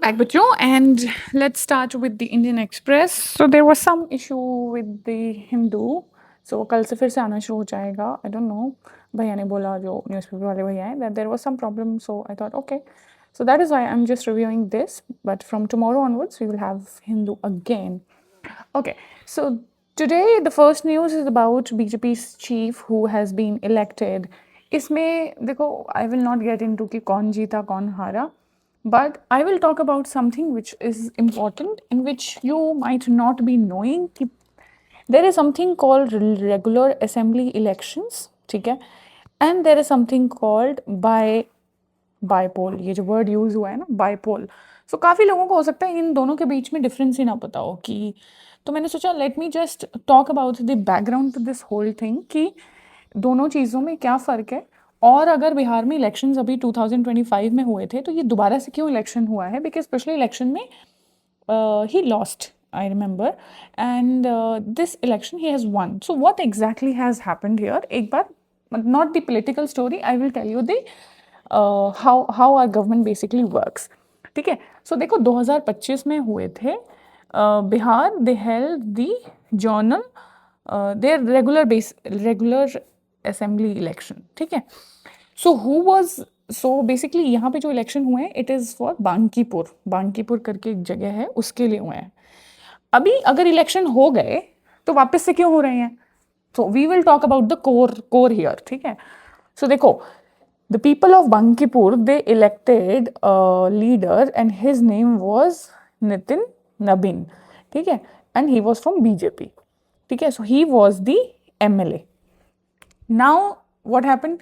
back, Bacho, and let's start with the Indian Express. So there was some issue with the Hindu. So कल से फिर से आना शुरू हो जाएगा. I don't know. भैया ने बोला जो न्यूज़पेपर वाले भैया हैं that there was some problem. So I thought okay. So that is why I'm just reviewing this. But from tomorrow onwards, we will have Hindu again. Okay. So today the first news is about BJP's chief who has been elected. इसमें देखो I will not get into कि कौन जीता कौन हारा. But I will talk about something which is important and which you might not be knowing. There is something called regular assembly elections, ठीक है? And there is something called bypoll. ये जो word use हुआ है ना, bypoll. सो काफ़ी लोगों को हो सकता है इन दोनों के बीच में डिफरेंस ही ना पता हो कि, तो मैंने सोचा let me just talk about the background to this whole thing कि दोनों चीज़ों में क्या फ़र्क है. और अगर बिहार में इलेक्शंस अभी 2025 में हुए थे तो ये दोबारा से क्यों इलेक्शन हुआ है, बिकॉज पिछले इलेक्शन में he lost, I remember, and this election he has won. So what exactly has happened here? एक बार, not the political story, I will tell you the how our government basically works. ठीक है. So देखो 2025 में हुए थे Bihar, they held the journal their regular assembly election. ठीक है. So basically यहाँ पे जो इलेक्शन हुए हैं इट इज़ फॉर बांकीपुर करके एक जगह है, उसके लिए हुए हैं. अभी अगर इलेक्शन हो गए तो वापस से क्यों हो रहे हैं, तो we will talk about the core here. ठीक है. सो देखो, the people of Bankipur they elected leader and his name was Nitin Nabin. ठीक है. And he was from BJP. ठीक है. So he was the MLA. Now what happened?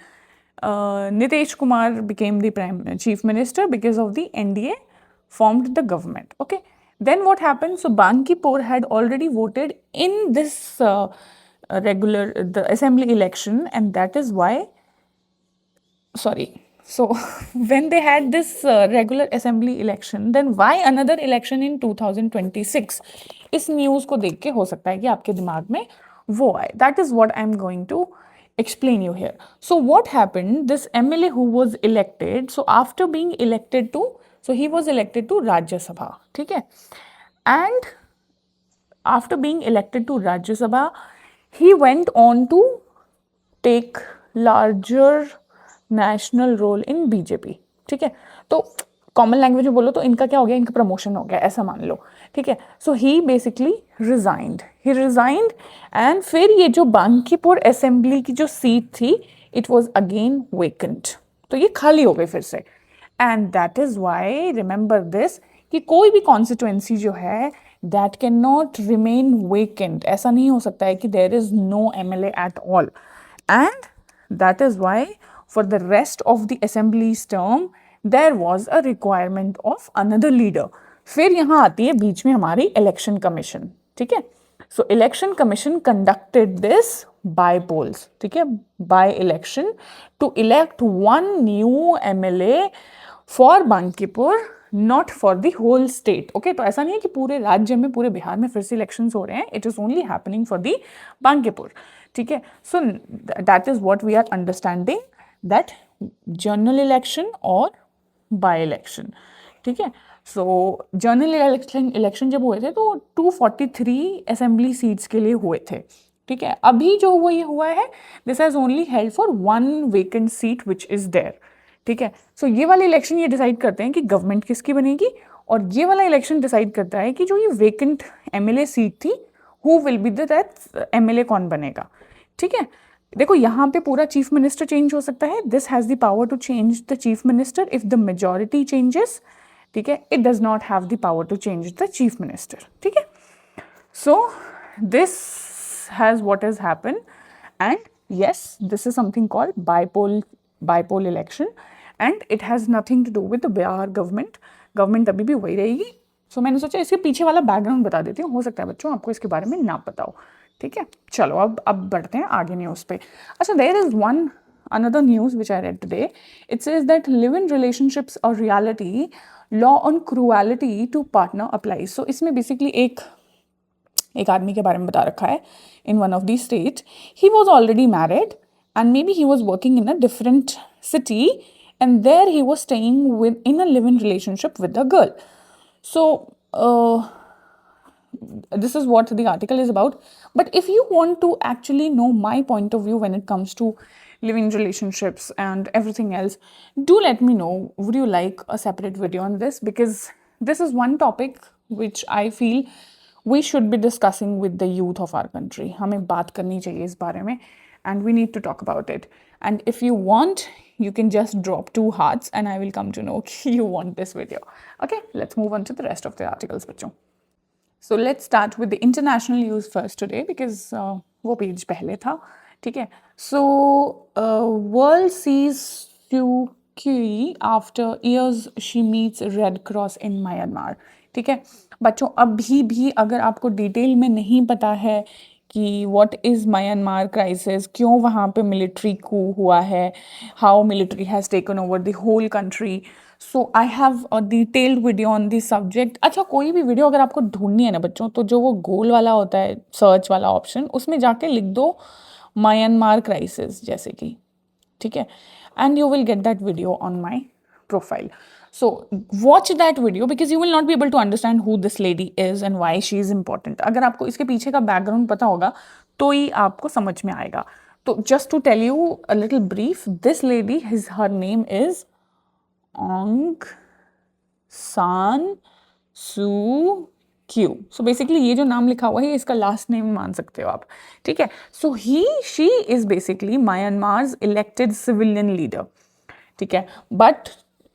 Nitish Kumar became the chief minister because of the NDA formed the government. Okay. Then what happened? So Bankipur had already voted in this the assembly election, and that is why. Sorry. So when they had this regular assembly election, then why another election in 2026? इस news को देख के हो सकता है कि आपके दिमाग में वो आए. That is what I'm going to explain you here. So what happened? This MLA who was elected, so after being elected to, so he was elected to Rajya Sabha. ठीक है. And after being elected to Rajya Sabha, he went on to take larger national role in BJP. ठीक है. तो common language में बोलो तो इनका क्या हो गया, इनका प्रमोशन हो गया, ऐसा मान लो. ठीक है. So he basically resigned and फिर ये जो बांकीपुर असेंबली की जो सीट थी इट वॉज अगेन वेकेंट. तो ये खाली हो गई फिर से. And that is why remember this कि कोई भी कॉन्स्टिट्युएंसी जो है that can not remain vacant. ऐसा नहीं हो सकता है कि there is no MLA at all. And that is why for the rest of the assembly's term there was a requirement of another leader. फिर यहाँ आती है बीच में हमारी इलेक्शन कमीशन. ठीक है. So election commission conducted this by polls. ठीक है. By election to elect one new MLA for Bankipur, not for the whole state. Okay. तो ऐसा नहीं है कि पूरे राज्य में, पूरे बिहार में फिर से इलेक्शंस हो रहे हैं. It is only happening for the Bankipur. ठीक है. So that is what we are understanding, that general election और बाय इलेक्शन. ठीक है. सो जनरल इलेक्शन जब हुए थे तो 243 असेंबली सीट्स के लिए हुए थे. ठीक है. अभी जो ये हुआ है this has only held for one vacant seat which is there. ठीक है. सो ये वाले इलेक्शन ये डिसाइड करते हैं कि गवर्नमेंट किसकी बनेगी, और ये वाला इलेक्शन डिसाइड करता है कि जो ये वेकेंट MLA सीट थी who will be that MLA कौन बनेगा. ठीक है. देखो यहाँ पे पूरा चीफ मिनिस्टर चेंज हो सकता है. This has the power to change the chief minister if the majority changes. ठीक है. It does not have the power to change the chief minister. ठीक है. So this has what has happen, and yes, this is something called bypoll election, and it has nothing to do with the Bihar government अभी भी वही रहेगी. सो मैंने सोचा इसके पीछे वाला बैकग्राउंड बता देती हूँ, हो सकता है बच्चों आपको इसके बारे में ना पता हो. ठीक है. चलो अब बढ़ते हैं आगे न्यूज़ पे. अच्छा, there is one another news which I read today. It says that live-in relationships are reality, law on cruelty to partner applies. So इसमें basically एक आदमी के बारे में बता रखा है. In one of these states, he was already married and maybe he was working in a different city, and there he was staying in a live-in relationship with a girl. So this is what the article is about. But if you want to actually know my point of view when it comes to living relationships and everything else, do let me know. Would you like a separate video on this? Because this is one topic which I feel we should be discussing with the youth of our country. हमें बात करनी चाहिए इस बारे में, and we need to talk about it. And if you want, you can just drop 2 hearts and I will come to know you want this video. Okay, let's move on to the rest of the articles, बच्चों. So let's start with the international news first today because वो page पहले था, ठीक है. So world sees Suu Kyi after years she meets Red Cross in Myanmar, ठीक है. बच्चों अभी भी अगर आपको डिटेल में नहीं पता है कि व्हाट इज़ म्यांमार क्राइसिस, क्यों वहाँ पे मिलिट्री कू हुआ है, how military has taken over the whole country, so I have a detailed video on this subject. अच्छा, कोई भी वीडियो अगर आपको ढूंढनी है ना बच्चों, तो जो वो गोल वाला होता है सर्च वाला ऑप्शन, उसमें जाके लिख दो म्यांमार क्राइसिस जैसे कि, ठीक है, and you will get that video on my profile. So watch that video because you will not be able to understand who this lady is and why she is important. अगर आपको इसके पीछे का background पता होगा तो ही आपको समझ में आएगा. तो just to tell you a little brief, this lady, her name is Aung San Suu Kyi. So basically ये जो नाम लिखा हुआ है इसका लास्ट नेम मान सकते हो आप, ठीक है. So she is basically Myanmar's elected civilian leader, ठीक है. बट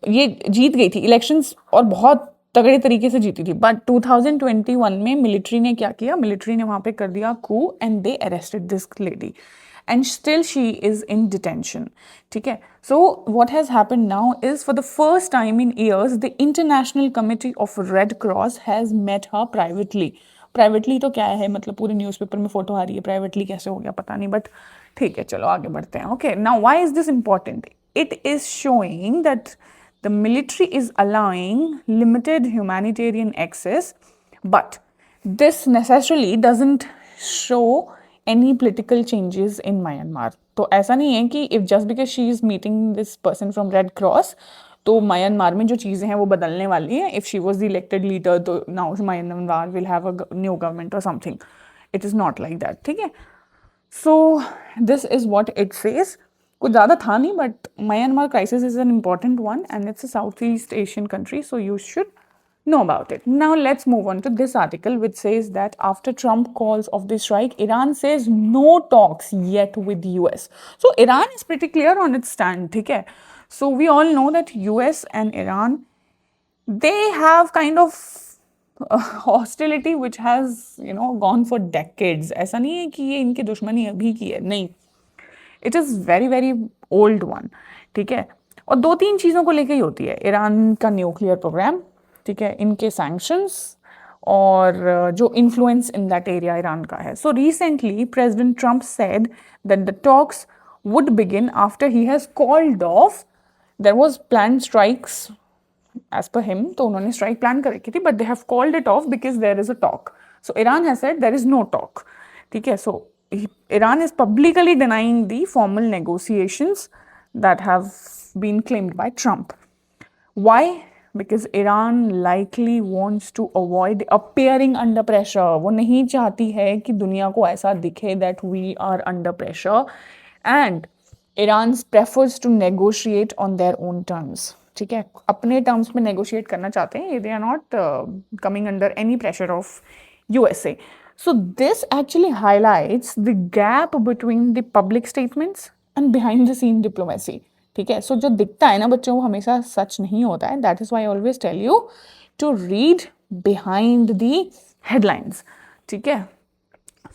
ये जीत गई थी इलेक्शंस और बहुत तगड़े तरीके से जीती थी. बट 2021 में मिलिट्री ने क्या किया, मिलिट्री ने वहाँ पे कर दिया coup and they arrested this lady and still she is in detention, ठीक है. So what has happened now is for the first time in years the International Committee of Red Cross has met her privately. Privately तो क्या है, मतलब पूरे newspaper में photo आ रही है, प्राइवेटली कैसे हो गया पता नहीं, बट ठीक है, चलो आगे बढ़ते हैं. Okay, now why is this important? It is showing that the military is allowing limited humanitarian access, but this necessarily doesn't show any political changes in Myanmar. तो ऐसा नहीं है कि if just because she is meeting this person from Red Cross तो Myanmar में जो चीज़ें हैं वो बदलने वाली हैं. If she was the elected leader तो now Myanmar will have a new government or something. It is not like that, ठीक है. So this is what it says. कुछ ज़्यादा था नहीं, but Myanmar crisis is an important one and it's a Southeast Asian country, so you should know about it. Now let's move on to this article which says that after Trump calls off the strike, Iran says no talks yet with US. So Iran is pretty clear on its stand, ठीक है. So we all know that US and Iran, they have kind of hostility which has gone for decades. ऐसा नहीं है कि ये इनकी दुश्मनी अभी की है, नहीं. It is very very old one, ठीक है. और 2-3 चीज़ों को लेके ही होती है. ईरान का न्यूक्लियर प्रोग्राम, ठीक है, इनके सैंक्शंस और जो influence in that area Iran का है. So recently president Trump said that the talks would begin after he has called off, there was plan strikes as per him, तो उन्होंने स्ट्राइक प्लान कर रखी थी, but they have called it off because there is a talk. So Iran has said there is no talk, ठीक है. सो Iran is publicly denying the formal negotiations that have been claimed by Trump. Why? Because Iran likely wants to avoid appearing under pressure. वो नहीं चाहती है कि दुनिया को ऐसा दिखे that we are under pressure, and Iran prefers to negotiate on their own terms. ठीक है, अपने टर्म्स में नेगोशिएट करना चाहते हैं. They are not coming under any pressure of USA. So this actually highlights the gap between the public statements and behind the scene diplomacy, ठीक है. सो जो दिखता है ना बच्चों वो हमेशा सच नहीं होता है. That is why I always tell you to read behind the headlines, ठीक है.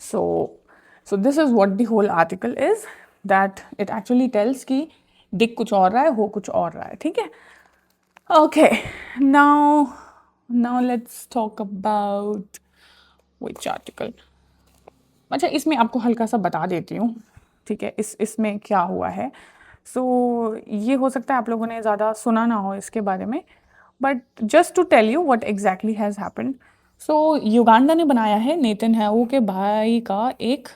So this is what the whole article is, that it actually tells कि दिख कुछ और रहा है, हो कुछ और रहा है, ठीक है. Okay, now let's talk about which article. अच्छा, इसमें आपको हल्का सा बता देती हूँ, ठीक है, इसमें क्या हुआ है. सो ये हो सकता है आप लोगों ने ज़्यादा सुना ना हो इसके बारे में, but just to tell you what exactly has happened. So Uganda ने बनाया है नेतन्याहू के भाई का एक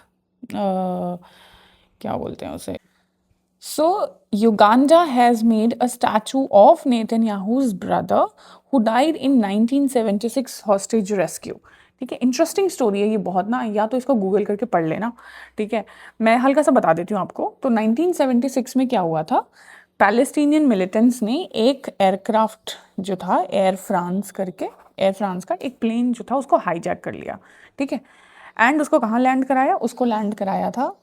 क्या बोलते हैं उसे, So Uganda has made a statue of Netanyahu's brother who died in 1976 hostage rescue. ठीक है, इंटरेस्टिंग स्टोरी है ये बहुत ना, या तो इसको गूगल करके पढ़ लेना। ठीक है, मैं हल्का सा बता देती हूँ आपको। तो 1976 में क्या हुआ था, पैलेस्टीनियन मिलिटेंट्स ने एक एयरक्राफ्ट जो था एयर फ्रांस करके, एयर फ्रांस का एक प्लेन जो था उसको हाईजैक कर लिया। ठीक है, एंड उसको कहाँ लैंड कराया, उसको लैंड कराया था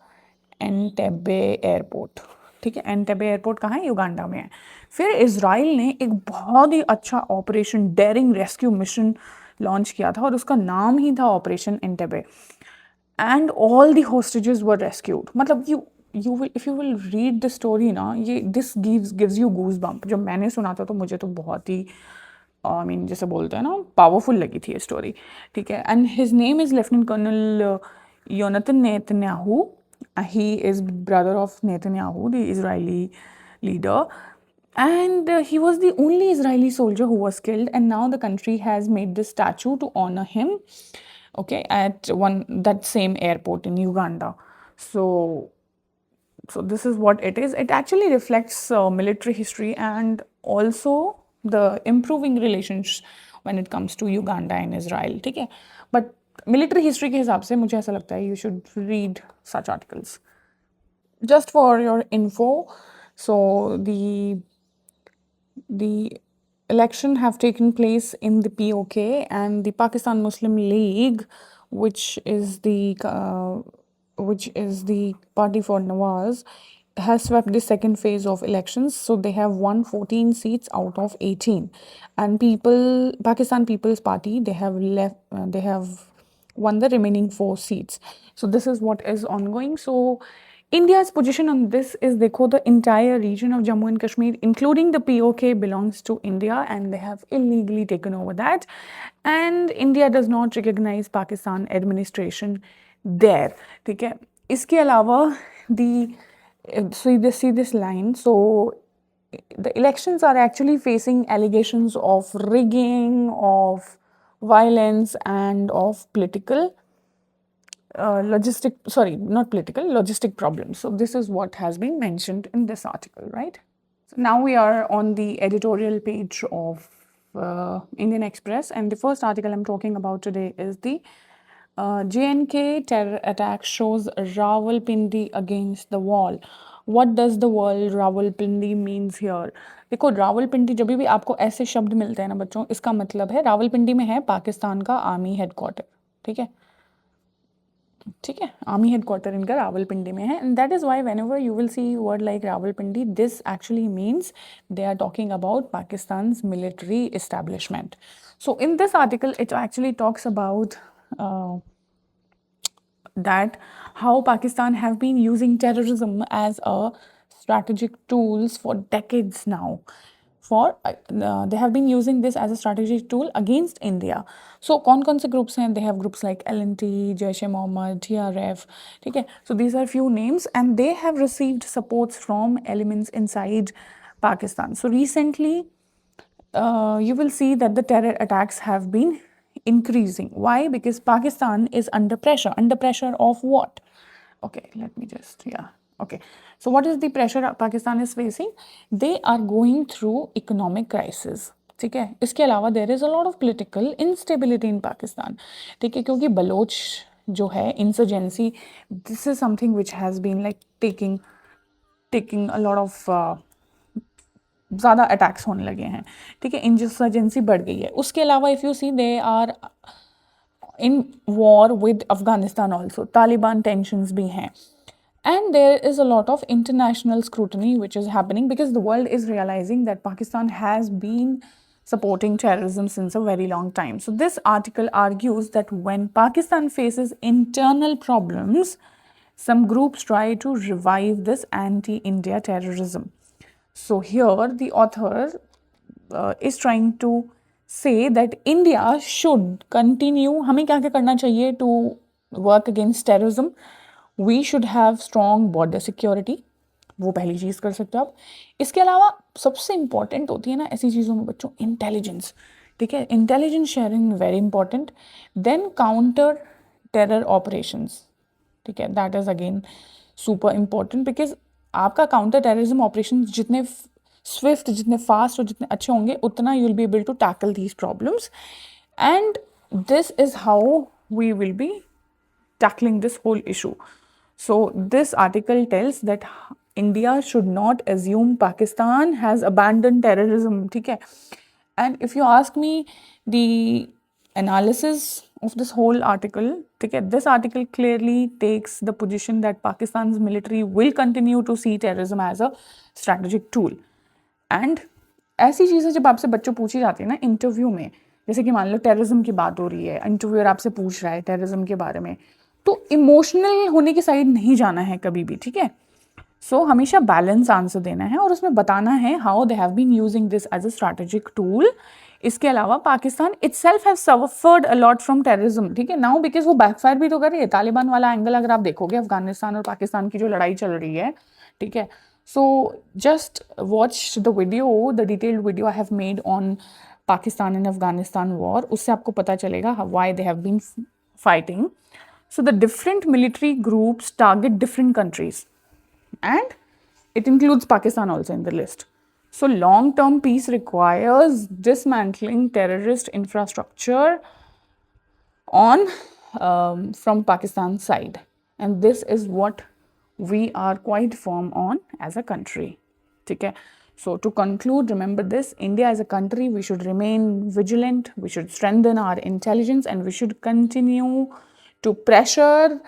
एंटेबे एयरपोर्ट। ठीक है, एंटेबे एयरपोर्ट कहाँ है, युगांडा में है। फिर इजराइल ने एक बहुत ही अच्छा operation daring rescue mission launch किया था और उसका नाम ही था operation Entebbe, and all the hostages were rescued. मतलब you will, if you will read the story ना, ये this gives you goose bump. जब मैंने सुना था तो मुझे तो बहुत ही आई मीन जैसे बोलते हैं ना, पावरफुल लगी थी ये स्टोरी। ठीक है, and his name is lieutenant colonel Yonatan Netanyahu. He is brother of Netanyahu, the Israeli leader, and he was the only Israeli soldier who was killed. And now the country has made this statue to honor him. Okay, at that same airport in Uganda. So this is what it is. It actually reflects military history and also the improving relations when it comes to Uganda and Israel. ठीक है, but military history के हिसाब से मुझे ऐसा लगता है you should read such articles. Just for your info, so the election have taken place in the POK and the Pakistan Muslim League, which is the party for Nawaz, has swept the second phase of elections. So they have won 14 seats out of 18, and Pakistan People's Party, they have won the remaining 4 seats. So this is what is ongoing. So India's position on this is, देखो, the entire region of Jammu and Kashmir, including the POK, belongs to India, and they have illegally taken over that. And India does not recognize Pakistan administration there. ठीक है, इसके अलावा see this line. So the elections are actually facing allegations of rigging, of violence, and of logistic problems. So this is what has been mentioned in this article, right? So now we are on the editorial page of Indian Express, and the first article I'm talking about today is the JNK terror attack shows Rawalpindi against the wall. What does the word Rawalpindi means here? देखो, रावलपिंडी जब भी आपको ऐसे शब्द मिलते हैं ना बच्चों, इसका मतलब है रावलपिंडी में है पाकिस्तान का आर्मी हेडक्वार्टर। ठीक है, ठीक है, आर्मी हेडक्वार्टर इनका रावलपिंडी में है, and that is why whenever you will see word like Rawalpindi, this actually means they are talking about Pakistan's military establishment. So in this article, it actually talks about that how Pakistan have been using terrorism as a strategic tools for decades now. They have been using this as a strategic tool against India. So कौन से groups हैं? They have groups like L&T, Jaish-e-Mohammed, TRF. ठीक है, so these are few names, and they have received supports from elements inside Pakistan. So recently, you will see that the terror attacks have been increasing. Why? Because Pakistan is under pressure. Under pressure of what? Okay, let me just, yeah. Okay, so what is the pressure Pakistan is facing? They are going through economic crisis. ठीक है, इसके अलावा there is a lot of political instability in Pakistan. ठीक है, क्योंकि बलोच जो है insurgency, this is something which has been like taking a lot of ज़्यादा अटैक्स होने लगे हैं. ठीक है, इंसर्जेंसी बढ़ गई है. उसके अलावा if you see, they are in war with Afghanistan also, Taliban tensions भी हैं. And there is a lot of international scrutiny which is happening because the world is realizing that Pakistan has been supporting terrorism since a very long time. So this article argues that when Pakistan faces internal problems, some groups try to revive this anti-India terrorism. So here the author is trying to say that India should continue, हमें क्या क्या करना चाहिए to work against terrorism. We should have strong border security, वो पहली चीज़ कर सकते हो आप. इसके अलावा सबसे इंपॉर्टेंट होती है ना ऐसी चीज़ों में बच्चों, इंटेलिजेंस. ठीक है, intelligence sharing very important. Then counter terror operations. ठीक है, that is again super important because आपका काउंटर टेररिज्म ऑपरेशन जितने स्विफ्ट, जितने फास्ट और जितने अच्छे होंगे, उतना you will be able to tackle these problems. And this is how we will be tackling this whole issue. So this article tells that India should not assume Pakistan has abandoned terrorism. ठीक है. And if you ask me the analysis of this whole article, ठीक है, this article clearly takes the position that Pakistan's military will continue to see terrorism as a strategic tool. And ऐसी चीज़ें जब आपसे बच्चों पूछी जाती है ना इंटरव्यू में, जैसे कि मान लो टेररिज्म की बात हो रही है, इंटरव्यूअर आपसे पूछ रहा है टेररिज्म के बारे में, तो इमोशनल होने की साइड नहीं जाना है कभी भी. ठीक है. सो हमेशा बैलेंस आंसर देना है और उसमें बताना है how they have been using this as a strategic tool. इसके अलावा Pakistan itself have suffered a lot from terrorism. ठीक है. नाउ बिकॉज वो बैकफायर भी तो कर रही है. तालिबान वाला एंगल अगर आप देखोगे, अफगानिस्तान और पाकिस्तान की जो लड़ाई चल रही है, ठीक है, so just watch the video, the detailed video I have made on Pakistan and Afghanistan war. उससे आपको पता चलेगा why they have been fighting. So the different military groups target different countries, and it includes Pakistan also in the list. So long-term peace requires dismantling terrorist infrastructure on from Pakistan's side, and this is what we are quite firm on as a country. Okay. So to conclude, remember this: India as a country, we should remain vigilant, we should strengthen our intelligence, and we should continue to pressure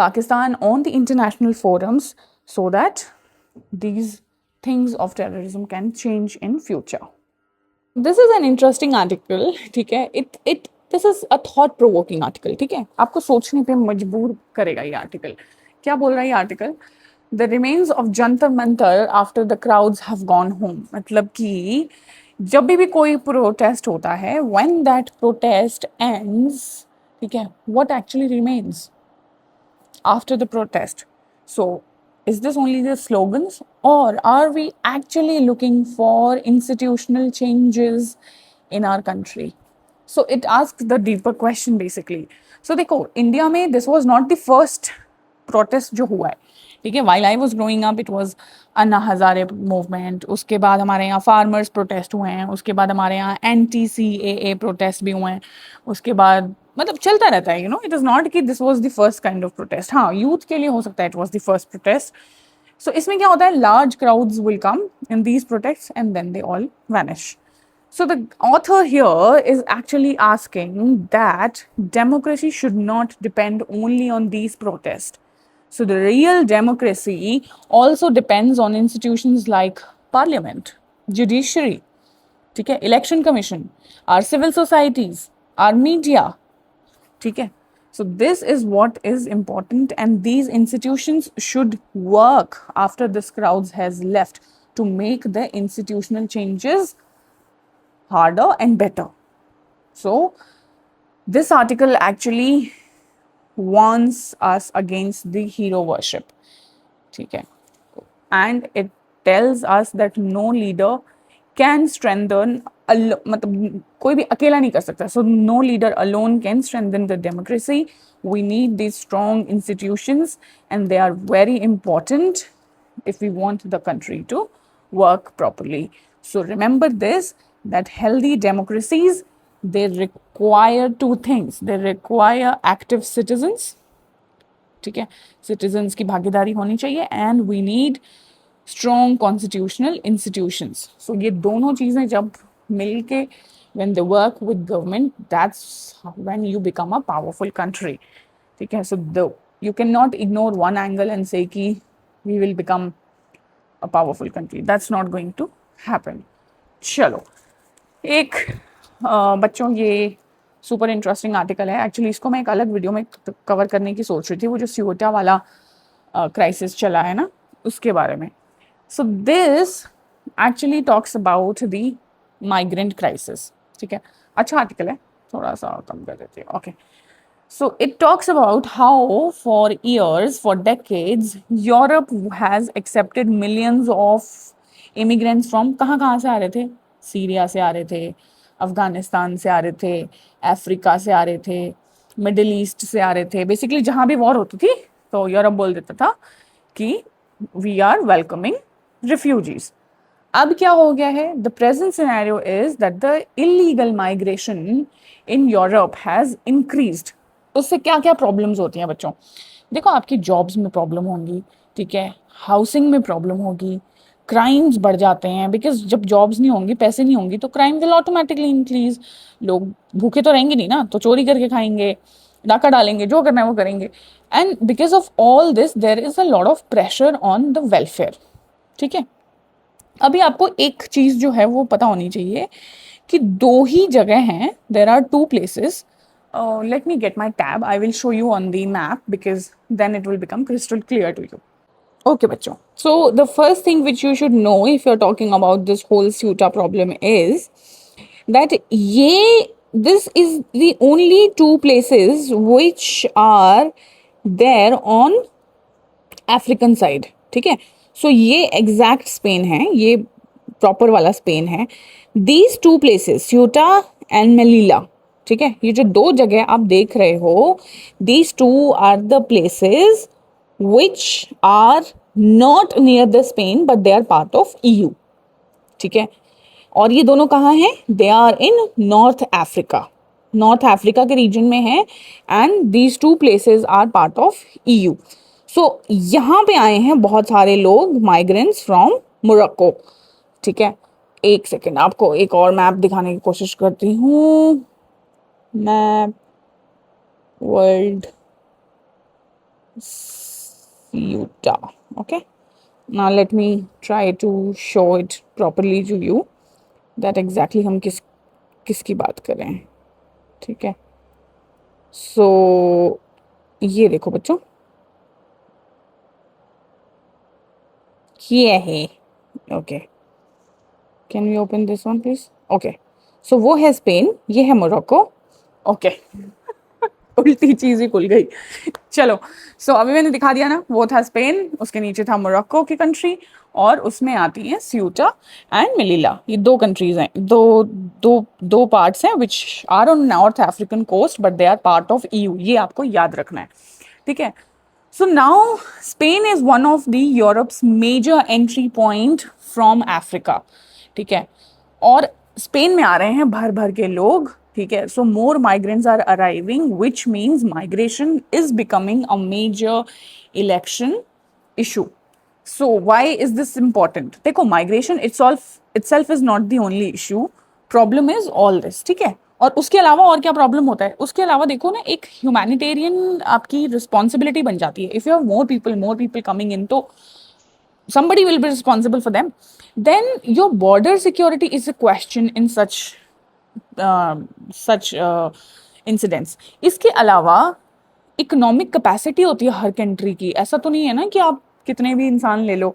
Pakistan on the international forums so that these things of terrorism can change in future. This is an interesting article. ठीक है. This is a thought provoking article. ठीक है. आपको सोचने पे मजबूर करेगा ये आर्टिकल. क्या बोल रहा है ये article? The remains of Jantar Mantar after the crowds have gone home. मतलब कि जब भी कोई प्रोटेस्ट होता है, when that protest ends, ठीक है, what actually remains after the protest? So is this only the slogans, or are we actually looking for institutional changes in our country? So it asks the deeper question basically. So देखो, India में this was not the first protest जो हुआ है. ठीक है. While I was growing up, it was Anna Hazare movement. उसके बाद हमारे यहाँ फार्मर्स प्रोटेस्ट हुए हैं. उसके बाद हमारे यहाँ NTCAA प्रोटेस्ट भी हुए हैं. उसके बाद मतलब चलता रहता है. इट इज़ नॉट कि this was the first kind of protest. हाँ, यूथ के लिए हो सकता है it was the first protest. So इसमें क्या होता है, large crowds will come in these protest and then they all vanish. So the author here is actually asking that democracy should not depend only on these protests. So the real democracy also depends on institutions like parliament, judiciary, okay, election commission, our civil societies, our media. Okay. So this is what is important, and these institutions should work after this crowd has left to make the institutional changes harder and better. So this article actually warns us against the hero worship. Okay. And it tells us that no leader can strengthen, मतलब कोई भी अकेला नहीं कर सकता. So no leader alone can strengthen the democracy. We need these strong institutions, and they are very important if we want the country to work properly. So remember this, that healthy democracies, they require two things. They require active citizens. ठीक है. Citizens की भागीदारी होनी चाहिए, and we need strong constitutional institutions. So ये दोनों चीजें जब मिलके, when they work with government, that's when you become a powerful country. ठीक है. So you cannot ignore one angle and say कि we will become a powerful country. That's not going to happen. चलो, एक बच्चों ये super interesting article है. Actually इसको मैं एक अलग वीडियो में कवर करने की सोच रही थी, वो जो सियोटा वाला क्राइसिस चला है ना, उसके बारे में. So this actually talks about the migrant crisis. ठीक है. अच्छा आर्टिकल है, थोड़ा सा कम कर देते हैं. Okay. So it talks about how for years, for decades, Europe has accepted millions of immigrants from कहाँ से आ रहे थे? सीरिया से आ रहे थे, अफगानिस्तान से आ रहे थे, अफ्रीका से आ रहे थे, मिडिल ईस्ट से आ रहे थे. बेसिकली जहाँ भी वॉर होती थी तो यूरोप बोल देता था कि we are welcoming refugees. अब क्या हो गया है? The present scenario is that the illegal migration in Europe has increased. उससे क्या क्या प्रॉब्लम्स होती हैं बच्चों? देखो, आपकी जॉब्स में प्रॉब्लम होंगी, ठीक है, हाउसिंग में प्रॉब्लम होगी, क्राइम्स बढ़ जाते हैं, बिकॉज जब जॉब्स नहीं होंगी, पैसे नहीं होंगी, तो क्राइम विल ऑटोमेटिकली इंक्रीज. लोग भूखे तो रहेंगे नहीं ना, तो चोरी करके खाएंगे, डाका डालेंगे, जो करना है वो करेंगे. And because of all this there is a lot of pressure on the welfare. ठीक है, अभी आपको एक चीज जो है वो पता होनी चाहिए कि दो ही जगह हैं. There are two places. Let me get my tab. I will show you on the map because then it will become crystal clear to you. Okay बच्चों, so the first thing which you should know if you are talking about this whole Ceuta problem is that this is the only two places which are there on African side. ठीक है, सो ये exact Spain है, ये proper वाला Spain है. These two places, Ceuta and Melilla, ठीक है, ये जो दो जगह आप देख रहे हो, these two are the places which are not near the Spain but they are part of EU. ठीक है, और ये दोनों कहाँ हैं? They are in North Africa. North Africa के रीजन में है and these two places are part of EU. So यहाँ पे आए हैं बहुत सारे लोग, माइग्रेंट्स फ्रॉम मोरक्को. ठीक है, एक सेकेंड, आपको एक और मैप दिखाने की कोशिश करती हूँ. Map world Ceuta. Okay, now let me try to show it properly to you that exactly हम किसकी बात कर रहे हैं. ठीक है, सो ये देखो बच्चों, ये है. Okay, can we open this one please? Okay, so वो है स्पेन, ये है मोरक्को. ओके, उल्टी चीज ही खुल गई. चलो, सो अभी मैंने दिखा दिया ना, वो था स्पेन, उसके नीचे था मोरक्को की कंट्री, और उसमें आती हैं स्यूटा एंड मेलिला. ये दो कंट्रीज हैं, दो पार्ट्स हैं which are on North African coast but they are part of EU. ये आपको याद रखना है. ठीक है, so now Spain is one of the Europe's major entry point from Africa. ठीक है, और स्पेन में आ रहे हैं भर भर के लोग. ठीक है, so more migrants are arriving which means migration is becoming a major election issue. So why is this important? देखो, migration itself is not the only issue, problem is all this. ठीक है, और उसके अलावा और क्या प्रॉब्लम होता है? उसके अलावा देखो ना, एक ह्यूमैनिटेरियन आपकी रिस्पॉन्सिबिलिटी बन जाती है. If you have more people coming in, तो somebody will be responsible for them. Then your border security is a question in such incidents. इसके अलावा इकोनॉमिक कैपेसिटी होती है हर कंट्री की. ऐसा तो नहीं है ना कि आप कितने भी इंसान ले लो.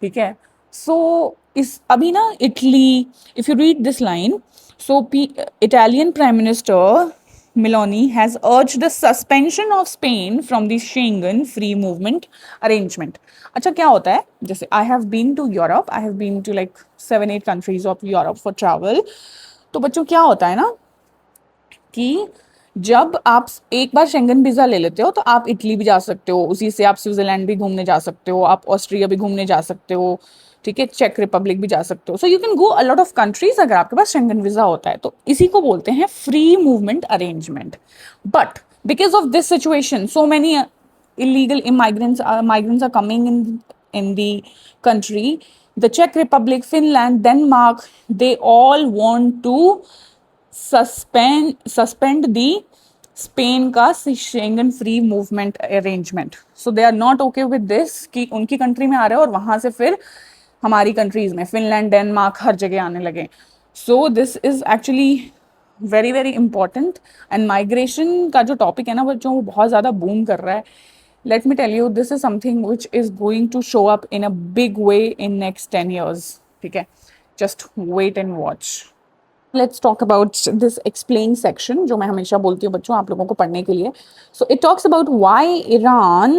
ठीक है, सो इस अभी ना Italy, if you read this line, so Italian prime minister Meloni has urged the suspension of Spain from the Schengen free movement arrangement. अच्छा, क्या होता है? जैसे I have been to Europe, I have been to like 7-8 countries of Europe for travel. तो बच्चों क्या होता है ना कि जब आप एक बार शेंगन वीज़ा ले लेते हो तो आप इटली भी जा सकते हो, उसी से आप स्विट्जरलैंड भी घूमने जा सकते हो, आप ऑस्ट्रिया भी घूमने जा सकते हो. ठीक है, चेक रिपब्लिक भी जा सकते हो. So you can go a lot of countries अगर आपके पास शेंगन वीज़ा होता है. तो इसी को बोलते हैं free movement arrangement. But because of this situation so many illegal migrants are coming in the country. The Czech Republic, Finland, Denmark, they all want to suspend the Spain का Schengen free movement arrangement. So they are not okay with this कि उनकी country में आ रहे हो और वहां से फिर हमारी कंट्रीज में, फिनलैंड, डेनमार्क, हर जगह आने लगे. सो this is actually very very important. And migration का जो टॉपिक है ना बच्चों, वो बहुत ज़्यादा बूम कर रहा है. Let me tell you, this is something which is going to show up in a big way in next 10 years. ठीक है, just wait and watch. Let's talk about this explain section जो मैं हमेशा बोलती हूँ बच्चों आप लोगों को पढ़ने के लिए. So it talks about why Iran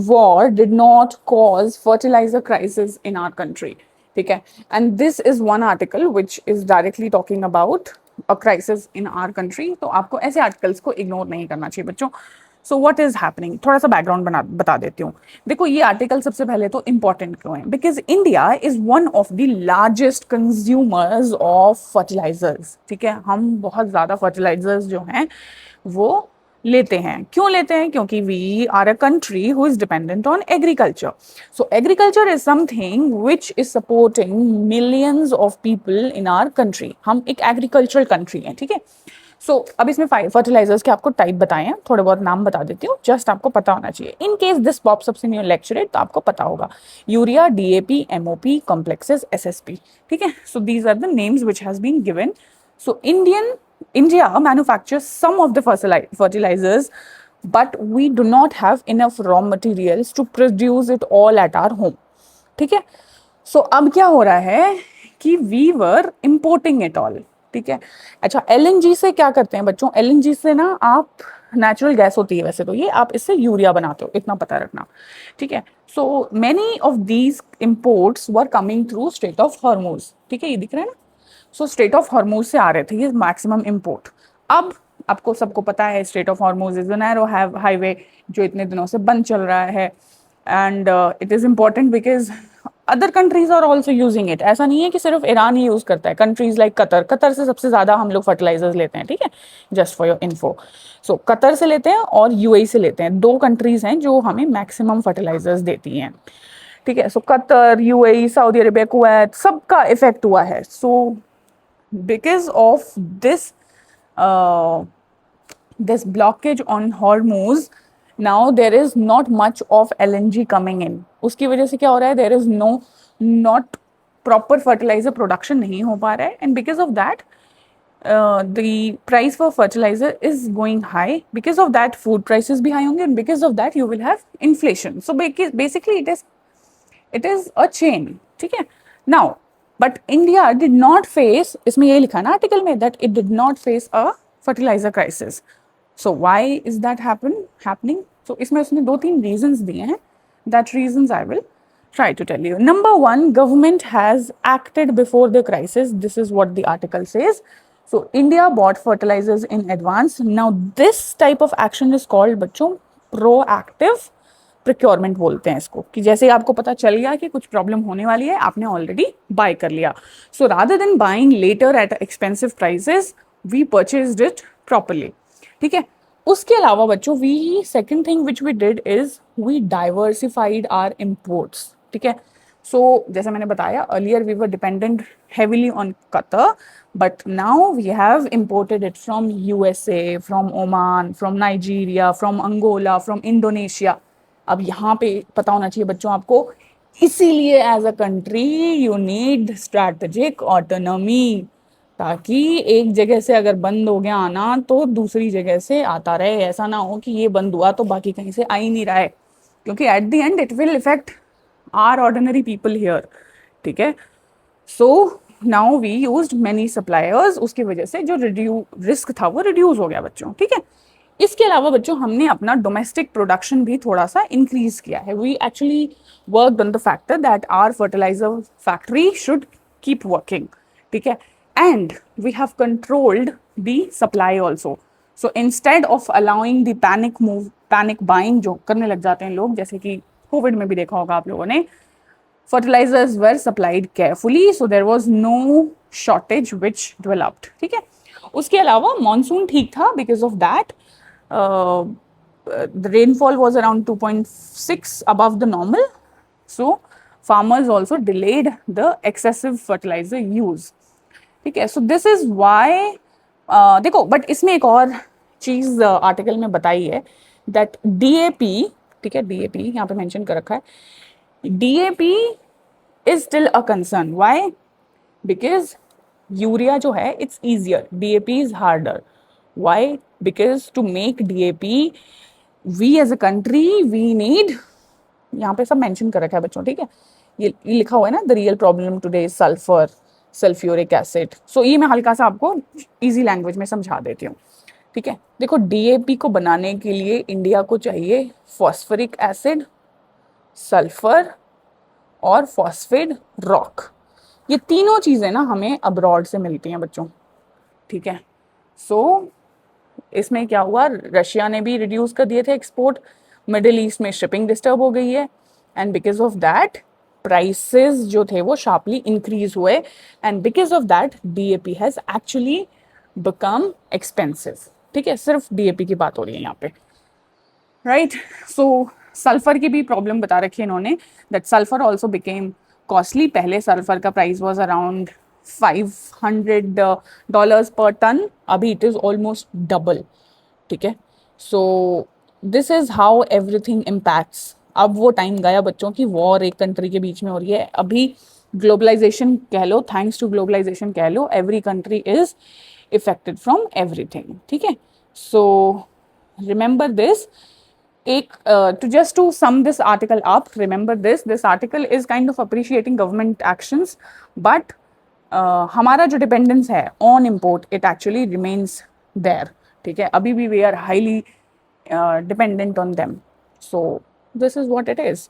war did not cause fertilizer crisis in our country. ठीक है, and this is one article which is directly talking about a crisis in our country. तो आपको ऐसे articles को ignore नहीं करना चाहिए बच्चों. सो व्हाट इज हैपनिंग, थोड़ा सा बैकग्राउंड बता देती हूँ। देखो ये आर्टिकल सबसे पहले तो इंपॉर्टेंट क्यों है, because India is one of the largest consumers of fertilisers. ठीक है, हम बहुत ज़्यादा फर्टिलाइजर्स जो हैं वो लेते हैं। क्यों लेते हैं? क्योंकि we are a country who is dependent on agriculture. So agriculture is something which is supporting millions of people in our country. हम एक एग्रीकल्चरल कंट्री हैं, ठीक है। सो अब इसमें फर्टिलाइजर्स के आपको टाइप बताए हैं, थोड़े बहुत नाम बता देती हूँ, जस्ट आपको पता होना चाहिए। In case this pops up in your lecturette तो आपको पता होगा। Urea, DAP, MOP, complexes, SSP. ठीक है, so these are the names which has been given. So India manufactures some of the fertilizers, but we do not have enough raw materials to produce it all at our home. ठीक है, सो अब क्या हो रहा है कि we were importing it all. ठीक है, अच्छा एलएनजी से क्या करते हैं बच्चों? एलएनजी से ना आप, नेचुरल गैस होती है वैसे तो ये, आप इससे यूरिया बनाते हो, इतना पता रखना। ठीक है, so many of these imports were coming through straight of Hormoz. ठीक है, ये दिख रहा है ना, सो स्ट्रेट ऑफ हॉर्मोज से आ रहे थे ये मैक्सिमम इम्पोर्ट। अब आपको सबको पता है strait of Hormuz is a narrow highway जो इतने दिनों से बंद चल रहा है, and it is important because other countries are also using it. ऐसा नहीं है कि सिर्फ ईरान ही यूज करता है, कंट्रीज लाइक कतर से सबसे ज्यादा हम लोग फर्टिलाइजर्स लेते हैं। ठीक है, just for your info. So Qatar से लेते हैं और यूएई से लेते हैं, दो कंट्रीज हैं जो हमें मैक्सिमम फर्टिलाइजर्स देती हैं। ठीक है, so Qatar, UAE, Saudi Arabia, Kuwait, सबका इफेक्ट हुआ है। सो because of this this blockage on Hormuz, now there is not much of LNG coming in. उसकी वजह से क्या हो रहा है? There is not proper fertilizer production नहीं हो पा रहा है, and because of that the price for fertilizer is going high. Because of that food prices भी high होंगे, and because of that you will have inflation. So basically it is a chain. ठीक है, now but India did not face, इसमें ये लिखा ना article में, that it did not face a fertilizer crisis. So why is that happening? So इसमें उसने दो तीन reasons दिए हैं. That reasons I will try to tell you. Number one, government has acted before the crisis. This is what the article says. So India bought fertilizers in advance. Now this type of action is called बच्चों proactive procurement बोलते हैं इसको, कि जैसे आपको पता चल गया कि कुछ प्रॉब्लम होने वाली है, आपने ऑलरेडी बाय कर लिया। So rather than buying later at expensive prices, we purchased it properly. ठीक है, उसके अलावा बच्चों we second thing which we did is we diversified our imports. ठीक है, सो जैसे मैंने बताया earlier we were dependent heavily on Qatar, but now we have imported it from USA, from Oman, from Nigeria, from Angola, from Indonesia. अब यहाँ पे पता होना चाहिए बच्चों आपको, इसीलिए as a country you need strategic autonomy, ताकि एक जगह से अगर बंद हो गया आना तो दूसरी जगह से आता रहे। ऐसा ना हो कि ये बंद हुआ तो बाकी कहीं से आ ही नहीं रहा है, क्योंकि at the end it will effect are ordinary people here. ठीक है, so now we used many suppliers, उसकी वजह से जो रिस्क था वो रिड्यूस हो गया बच्चों। ठीक है, इसके अलावा बच्चों हमने अपना डोमेस्टिक प्रोडक्शन भी थोड़ा सा इंक्रीज किया है। We actually worked on the factor that our fertiliser factory should keep working. ठीक है, and we have controlled the supply also. So instead of allowing the panic buying जो करने लग जाते हैं लोग, जैसे कि कोविड में भी देखा होगा आप लोगों ने, fertilizers were supplied carefully, so there was no shortage which developed. ठीक है, उसके अलावा मानसून ठीक था, because of that the rainfall was around 2.6 above the normal, so farmers also delayed the excessive fertilizer use. ठीक है, so this is why देखो, but इसमें एक और चीज आर्टिकल में बताई है that DAP, ठीक है, DAP यहाँ पे मेंशन कर रखा है, DAP is still a concern. Why? Because urea जो है it's easier, DAP is harder. Why? Because to make DAP we as a country we need, यहाँ पे सब मेंशन कर रखा है बच्चों। ठीक है, ये लिखा हुआ है ना, the real problem today is sulphur, sulphuric acid. So ये मैं हल्का सा आपको इजी लैंग्वेज में समझा देती हूँ। ठीक है, देखो DAP को बनाने के लिए इंडिया को चाहिए फॉस्फरिक एसिड, सल्फर और फॉस्फेट रॉक। ये तीनों चीजें ना हमें अब्रॉड से मिलती हैं बच्चों। ठीक है, सो इसमें क्या हुआ, रशिया ने भी रिड्यूस कर दिए थे एक्सपोर्ट, मिडिल ईस्ट में शिपिंग डिस्टर्ब हो गई है, and because of that prices जो थे वो शार्पली इंक्रीज हुए, and because of that DAP has actually become expensive. ठीक है, सिर्फ डीएपी की बात हो रही है यहाँ पे, राइट। सो सल्फर की भी प्रॉब्लम बता रखी है इन्होंने, that sulphur also became costly. पहले सल्फर का प्राइस वॉज अराउंड $500 पर टन, अभी इट इज़ ऑलमोस्ट डबल। ठीक है, so this is how everything impacts. अब वो टाइम गया बच्चों की वॉर एक कंट्री के बीच में हो रही है, अभी ग्लोबलाइजेशन कह लो, थैंक्स टू ग्लोबलाइजेशन कह लो, every country is affected from everything. ठीक है, सो रिमेंबर दिस। एक to just to sum this article up, remember this article is kind of appreciating government actions, but हमारा जो डिपेंडेंस है on import it actually remains there. ठीक है, अभी भी we are highly dependent on them, so this is what it is.